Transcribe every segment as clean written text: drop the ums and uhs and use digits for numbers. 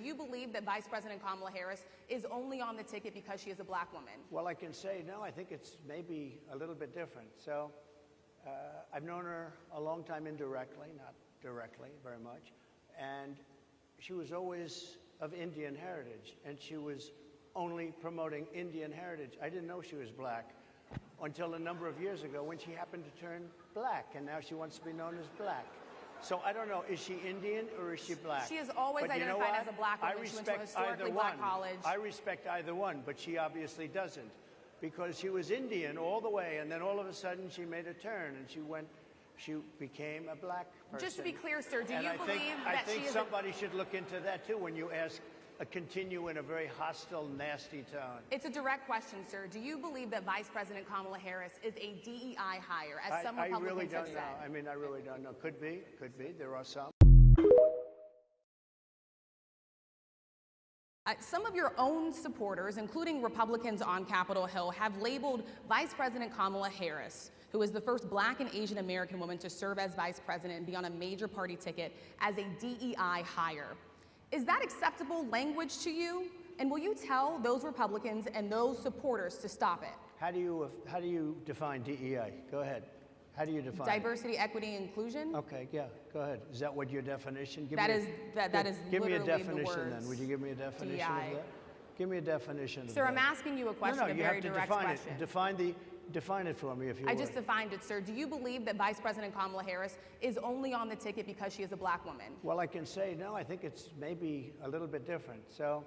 you believe that Vice President Kamala Harris is only on the ticket because she is a black woman? Well, I can say no. I think it's maybe a little bit different. So I've known her a long time indirectly, not directly very much. And she was always of Indian heritage, and she was only promoting Indian heritage. I didn't know she was black until a number of years ago when she happened to turn black, and now she wants to be known as black. So I don't know, is she Indian or is she black? She has always identified as a black woman. She went to a historically black college. I respect either one, but she obviously doesn't, because she was Indian all the way, and then all of a sudden she made a turn, and she became a black person. Just to be clear, sir, do you believe that I think somebody should look into that too when you ask continue in a very hostile, nasty tone. It's a direct question, sir. Do you believe that Vice President Kamala Harris is a DEI hire, as some Republicans have said? I really don't know. I mean, I really don't know. Could be. There are some. Some of your own supporters, including Republicans on Capitol Hill, have labeled Vice President Kamala Harris, who is the first black and Asian American woman to serve as vice president and be on a major party ticket, as a DEI hire. Is that acceptable language to you? And will you tell those Republicans and those supporters to stop it? How do you define DEI? Go ahead. How do you define diversity, equity, inclusion? Okay, yeah, go ahead. Is that what your definition? Give me a definition then. Would you give me a definition DEI. of that? Give me a definition of that. Sir, I'm asking you a question, a very direct question. Define it for me, if you would. I just defined it, sir. Do you believe that Vice President Kamala Harris is only on the ticket because she is a black woman? Well, I can say no. I think it's maybe a little bit different. So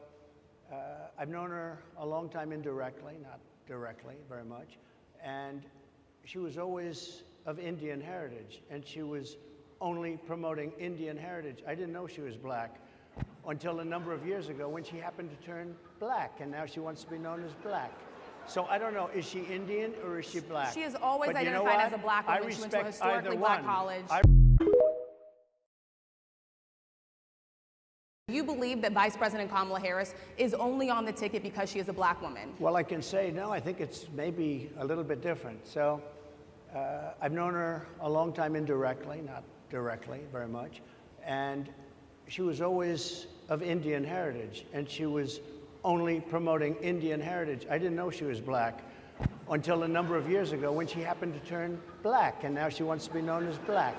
I've known her a long time indirectly, not directly very much. And she was always of Indian heritage, and she was only promoting Indian heritage. I didn't know she was black until a number of years ago when she happened to turn black, and now she wants to be known as black. So I don't know, is she Indian or is she black? She has always identified as a black woman. She went to a historically black college. Do you believe that Vice President Kamala Harris is only on the ticket because she is a black woman? Well, I can say no. I think it's maybe a little bit different. So I've known her a long time indirectly, not directly very much. And she was always of Indian heritage, and she was only promoting Indian heritage. I didn't know she was black until a number of years ago when she happened to turn black, and now she wants to be known as black.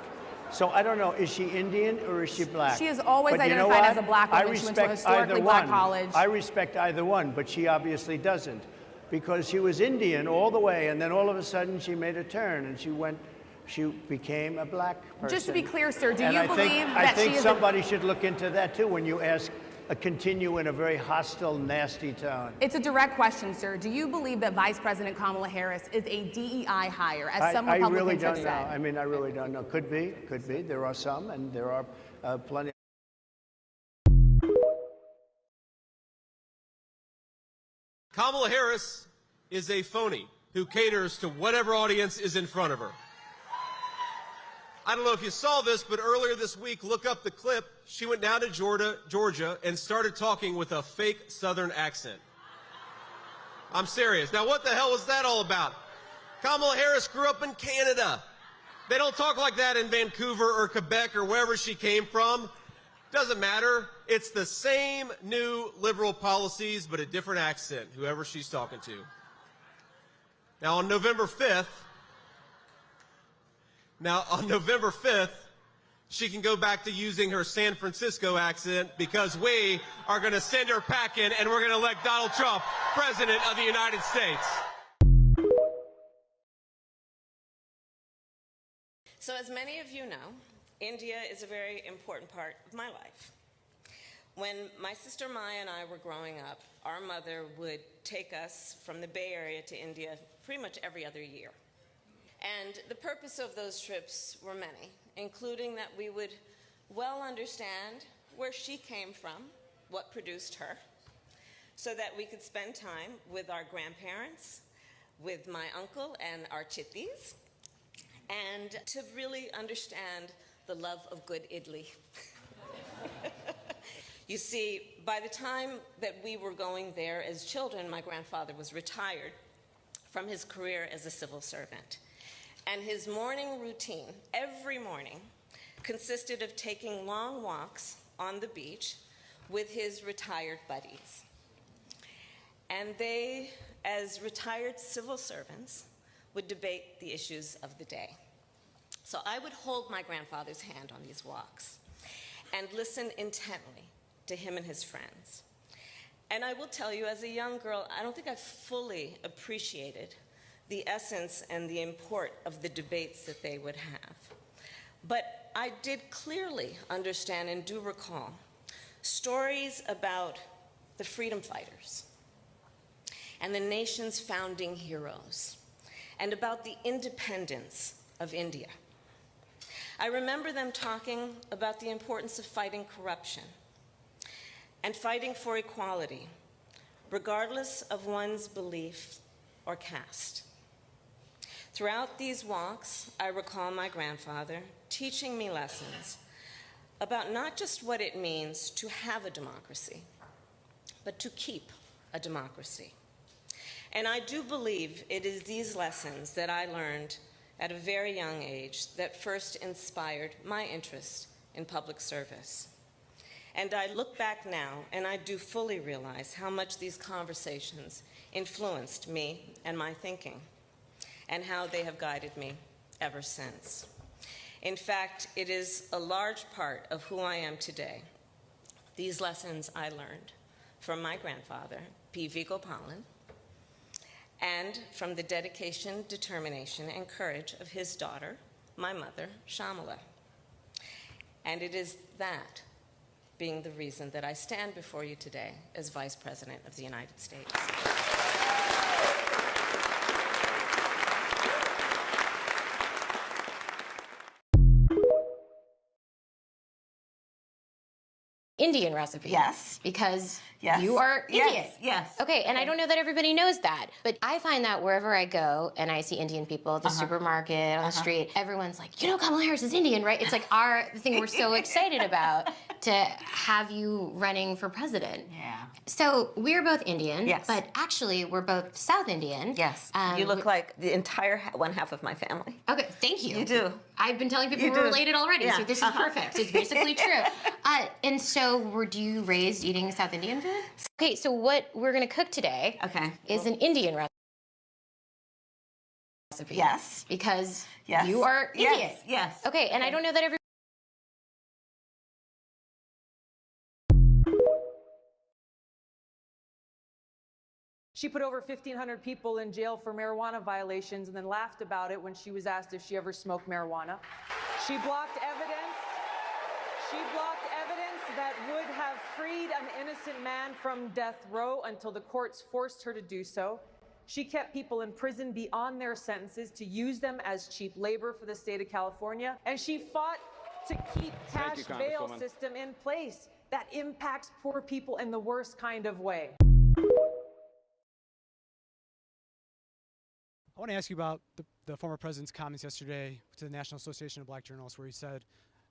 So I don't know, is she Indian or is she black? She has always identified as a black woman. She went to a historically black college. I respect either one, but she obviously doesn't, because she was Indian all the way, and then all of a sudden she made a turn, and she became a black person. Just to be clear, sir, do you believe that I think somebody should look into that too when you ask continue in a very hostile, nasty tone. It's a direct question, sir. Do you believe that Vice President Kamala Harris is a DEI hire, as some Republicans have said? I really don't know. I mean, I really don't know. Could be. There are some, and there are plenty. Kamala Harris is a phony who caters to whatever audience is in front of her. I don't know if you saw this, but earlier this week, look up the clip. She went down to Georgia and started talking with a fake Southern accent. I'm serious. Now, what the hell was that all about? Kamala Harris grew up in Canada. They don't talk like that in Vancouver or Quebec or wherever she came from. Doesn't matter. It's the same new liberal policies, but a different accent, whoever she's talking to. Now, on November 5th, she can go back to using her San Francisco accent, because we are going to send her packing and we're going to elect Donald Trump President of the United States. So as many of you know, India is a very important part of my life. When my sister Maya and I were growing up, our mother would take us from the Bay Area to India pretty much every other year. And the purpose of those trips were many, including that we would well understand where she came from, what produced her, so that we could spend time with our grandparents, with my uncle and our chittis, and to really understand the love of good idli. You see, by the time that we were going there as children, my grandfather was retired from his career as a civil servant. And his morning routine, every morning, consisted of taking long walks on the beach with his retired buddies. And they, as retired civil servants, would debate the issues of the day. So I would hold my grandfather's hand on these walks and listen intently to him and his friends. And I will tell you, as a young girl, I don't think I fully appreciated the essence and the import of the debates that they would have. But I did clearly understand and do recall stories about the freedom fighters and the nation's founding heroes, and about the independence of India. I remember them talking about the importance of fighting corruption and fighting for equality, regardless of one's belief or caste. Throughout these walks, I recall my grandfather teaching me lessons about not just what it means to have a democracy, but to keep a democracy. And I do believe it is these lessons that I learned at a very young age that first inspired my interest in public service. And I look back now, and I do fully realize how much these conversations influenced me and my thinking, and how they have guided me ever since. In fact, it is a large part of who I am today. These lessons I learned from my grandfather, P.V. Gopalan, and from the dedication, determination, and courage of his daughter, my mother, Kamala. And it is that being the reason that I stand before you today as Vice President of the United States. Indian recipe. Yes. Because Yes. you are Indian. Yes, yes. Okay, and I don't know that everybody knows that, but I find that wherever I go and I see Indian people at the supermarket, on the street, everyone's like, you know Kamala Harris is Indian, right? It's like the thing we're so excited about to have you running for president. Yeah. So we're both Indian, Yes. but actually we're both South Indian. Yes. You look like the entire one half of my family. Okay, thank you. You do. I've been telling people You we're do. related already, Yeah. so this is perfect. It's basically true. And so were you raised eating South Indian food? Okay, so what we're gonna cook today is an Indian recipe. Yes. Because Yes. you are Indian. Yes. Yes. Okay, and I don't know that every She put over 1,500 people in jail for marijuana violations and then laughed about it when she was asked if she ever smoked marijuana. She blocked evidence. She blocked evidence that would have freed an innocent man from death row until the courts forced her to do so. She kept people in prison beyond their sentences to use them as cheap labor for the state of California. And she fought to keep cash bail system in place that impacts poor people in the worst kind of way. I want to ask you about the former president's comments yesterday to the National Association of Black Journalists, where he said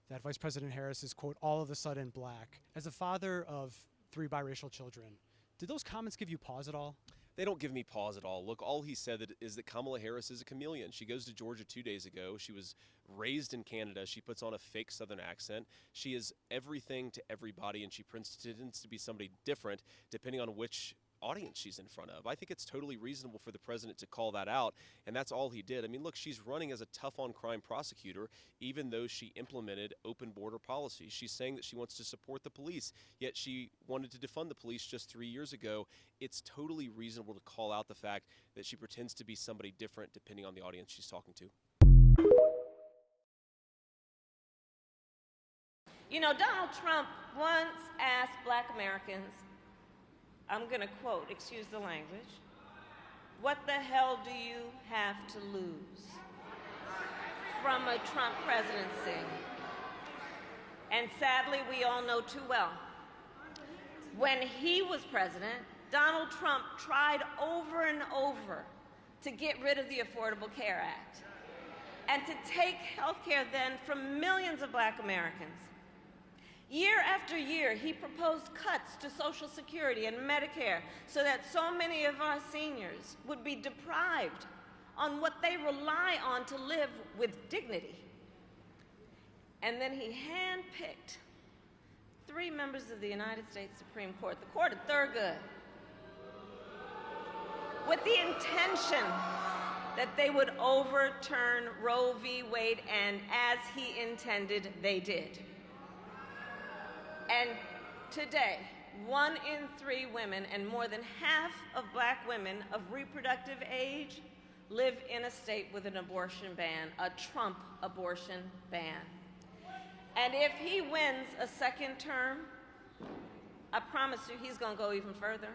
that Vice President Harris is, quote, all of a sudden black. As a father of 3 biracial children, did those comments give you pause at all? They don't give me pause at all. Look, all he said is that Kamala Harris is a chameleon. She goes to Georgia 2 days ago. She was raised in Canada. She puts on a fake Southern accent. She is everything to everybody, and she pretends to be somebody different depending on which audience she's in front of. I think it's totally reasonable for the president to call that out, and that's all he did. I mean, look, she's running as a tough-on-crime prosecutor, even though she implemented open border policies. She's saying that she wants to support the police, yet she wanted to defund the police just 3 years ago. It's totally reasonable to call out the fact that she pretends to be somebody different depending on the audience she's talking to. You know, Donald Trump once asked Black Americans, I'm going to quote, excuse the language, what the hell do you have to lose from a Trump presidency? And sadly, we all know too well, when he was president, Donald Trump tried over and over to get rid of the Affordable Care Act and to take health care then from millions of Black Americans. Year after year, he proposed cuts to Social Security and Medicare so that so many of our seniors would be deprived on what they rely on to live with dignity. And then he handpicked 3 members of the United States Supreme Court, the court of Thurgood, with the intention that they would overturn Roe v. Wade, and as he intended, they did. And today, 1 in 3 women and more than half of black women of reproductive age live in a state with an abortion ban, a Trump abortion ban. And if he wins a second term, I promise you he's going to go even further.